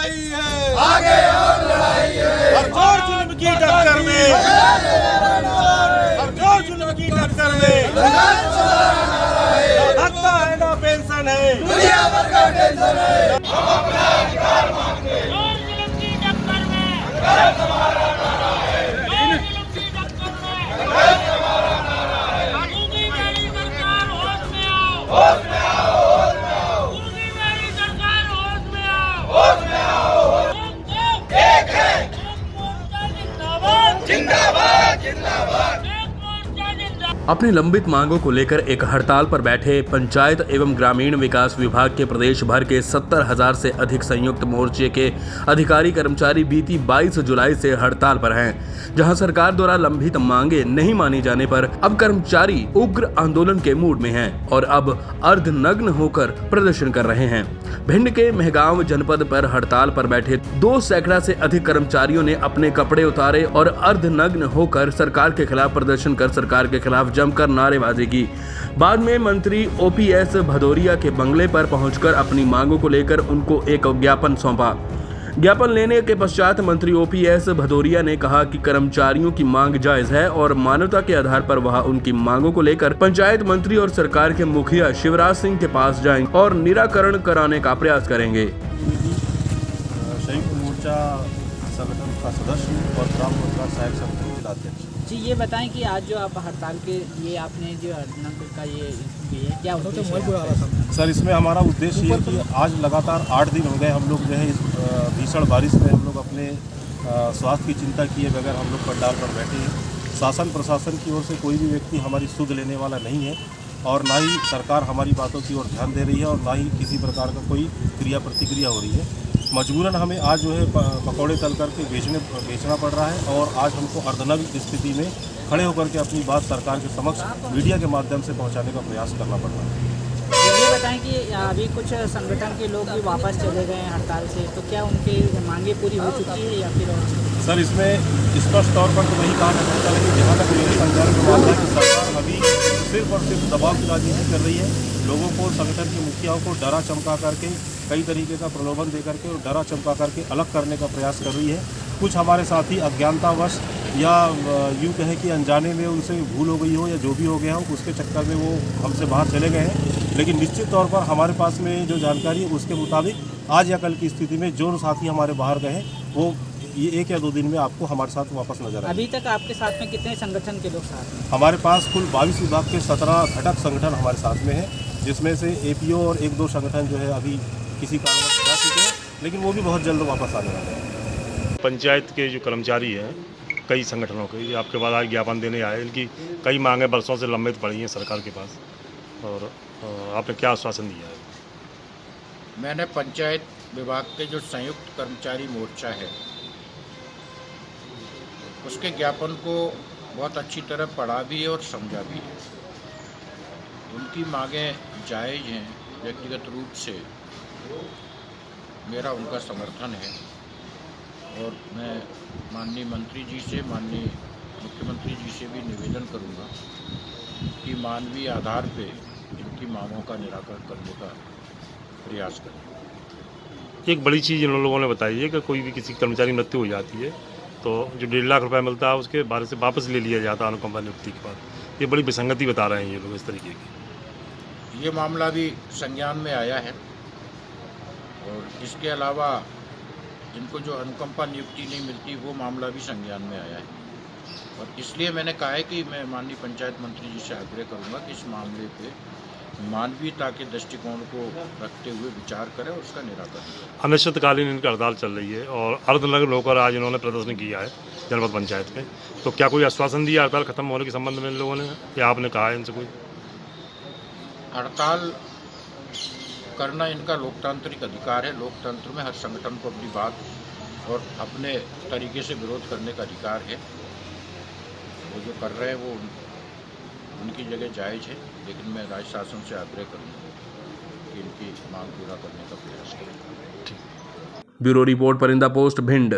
लड़ाई है, आगे और लड़ाई है, हर जोर जुल्म की टक्कर में, हर जोर जुल्म की टक्कर में, ना भत्ता है ना पेंशन है, दुनिया भर का टेंशन है। जिंदाबाद जिंदाबाद। अपनी लंबित मांगों को लेकर एक हड़ताल पर बैठे पंचायत एवं ग्रामीण विकास विभाग के प्रदेश भर के 70,000 से अधिक संयुक्त मोर्चे के अधिकारी कर्मचारी बीती 22 जुलाई से हड़ताल पर हैं, जहां सरकार द्वारा लंबित मांगे नहीं मानी जाने पर अब कर्मचारी उग्र आंदोलन के मूड में हैं और अब अर्धनग्न होकर प्रदर्शन कर रहे हैं। भिंड के मेहगांव जनपद पर हड़ताल पर बैठे 2 सैकड़ा से अधिक कर्मचारियों ने अपने कपड़े उतारे और अर्धनग्न होकर सरकार के खिलाफ प्रदर्शन कर सरकार के खिलाफ जमकर नारेबाजी की। बाद में मंत्री ओपीएस भदौरिया के बंगले पर पहुंचकर अपनी मांगों को लेकर उनको एक ज्ञापन सौंपा। ज्ञापन लेने के पश्चात मंत्री ओपीएस भदौरिया ने कहा कि कर्मचारियों की मांग जायज है और मानवता के आधार पर वह उनकी मांगों को लेकर पंचायत मंत्री और सरकार के मुखिया शिवराज सिंह के पास जाएंगे और निराकरण कराने का प्रयास करेंगे। संयुक्त मोर्चा संगठन का सदस्य और ग्राम रोजगार सहायक समिति के अध्यक्ष। जी, ये बताएं कि आज जो आप हड़ताल के लिए आपने जो अर्धनग्न का ये है, क्या उद्देश्य है? सर, इसमें हमारा उद्देश्य ये कि आज लगातार 8 दिन हो गए हम लोग जो है इस भीषण बारिश में हम लोग अपने स्वास्थ्य की चिंता किए बगैर हम लोग पंडाल पर बैठे हैं। शासन प्रशासन की ओर से कोई भी व्यक्ति हमारी सुध लेने वाला नहीं है और ना ही सरकार हमारी बातों की ओर ध्यान दे रही है और ना ही किसी प्रकार का कोई क्रिया प्रतिक्रिया हो रही है। मजबूरन हमें आज जो है पकौड़े तल करके बेचना पड़ रहा है और आज हमको अर्धनग्न स्थिति में खड़े होकर के अपनी बात सरकार के समक्ष मीडिया के माध्यम से पहुंचाने का प्रयास करना पड़ रहा है। ये बताएं कि अभी कुछ संगठन के लोग भी वापस चले गए हैं हड़ताल से, तो क्या उनकी मांगे पूरी हो चुकी है या फिर? सर, इसमें स्पष्ट तौर पर तो नहीं कहा जा सकता, लेकिन जहाँ तक मेरे संज्ञान में मामला है कि सरकार अभी सिर्फ और सिर्फ दबाव की राजनीति कर रही है। लोगों को, संगठन के मुखियाओं को डरा चमका करके, कई तरीके का प्रलोभन दे करके और डरा चमका करके अलग करने का प्रयास कर रही है। कुछ हमारे साथी अज्ञानतावश या यूँ कहें कि अनजाने में उनसे भूल हो गई हो या जो भी हो गया हो, उसके चक्कर में वो हमसे बाहर चले गए हैं। लेकिन निश्चित तौर पर हमारे पास में जो जानकारी है उसके मुताबिक आज या कल की स्थिति में जो साथी हमारे बाहर गए हैं वो ये 1 या 2 दिन में आपको हमारे साथ वापस नजर आएंगे। अभी तक आपके साथ में कितने संगठन के लोग साथ हैं? हमारे पास कुल 22 विभाग के 17 घटक संगठन हमारे साथ में हैं, जिसमें से एपीओ और 1-2 संगठन जो है अभी किसी कारणवश जा चुके हैं, लेकिन वो भी बहुत जल्द वापस आने वाले हैं। पंचायत के जो कर्मचारी हैं कई संगठनों के, ये आपके पास आज ज्ञापन देने आए। इनकी कई मांगें वर्षों से लंबित पड़ी हैं सरकार के पास, और आपने क्या आश्वासन दिया है? मैंने पंचायत विभाग के जो संयुक्त कर्मचारी मोर्चा है उसके ज्ञापन को बहुत अच्छी तरह पढ़ा भी है और समझा भी है। उनकी मांगें जायज़ हैं, व्यक्तिगत रूप से मेरा उनका समर्थन है और मैं माननीय मंत्री जी से, माननीय मुख्यमंत्री जी से भी निवेदन करूंगा कि मानवीय आधार पे इनकी मांगों का निराकरण करने का प्रयास करें। एक बड़ी चीज़ इन लोगों ने बताई है कि कोई भी किसी कर्मचारी मृत्यु हो जाती है तो जो 1.5 लाख रुपए मिलता है उसके बारे से वापस ले लिया जाता है अनुकंपा नियुक्ति के बाद। ये बड़ी विसंगति बता रहे हैं ये लोग इस तरीके की। ये मामला भी संज्ञान में आया है और इसके अलावा जिनको जो अनुकंपा नियुक्ति नहीं मिलती वो मामला भी संज्ञान में आया है और इसलिए मैंने कहा है कि मैं माननीय पंचायत मंत्री जी से आग्रह करूंगा कि इस मामले पे मानवीयता के दृष्टिकोण को रखते हुए विचार करें और उसका निराकरण करें। अनिश्चितकालीन इनकी हड़ताल चल रही है और अर्धनग्न होकर आज इन्होंने प्रदर्शन किया है जनपद पंचायत में। तो क्या कोई आश्वासन दिया हड़ताल खत्म होने के संबंध में इन लोगों ने, या आपने कहा है इनसे कोई? हड़ताल करना इनका लोकतांत्रिक अधिकार है। लोकतंत्र में हर संगठन को अपनी बात और अपने तरीके से विरोध करने का अधिकार है। वो जो कर रहे हैं वो उनकी जगह जायज़ है, लेकिन मैं राज्य शासन से आग्रह करूँगा कि इनकी मांग पूरा करने का प्रयास करें। ब्यूरो रिपोर्ट, परिंदा पोस्ट, भिंड।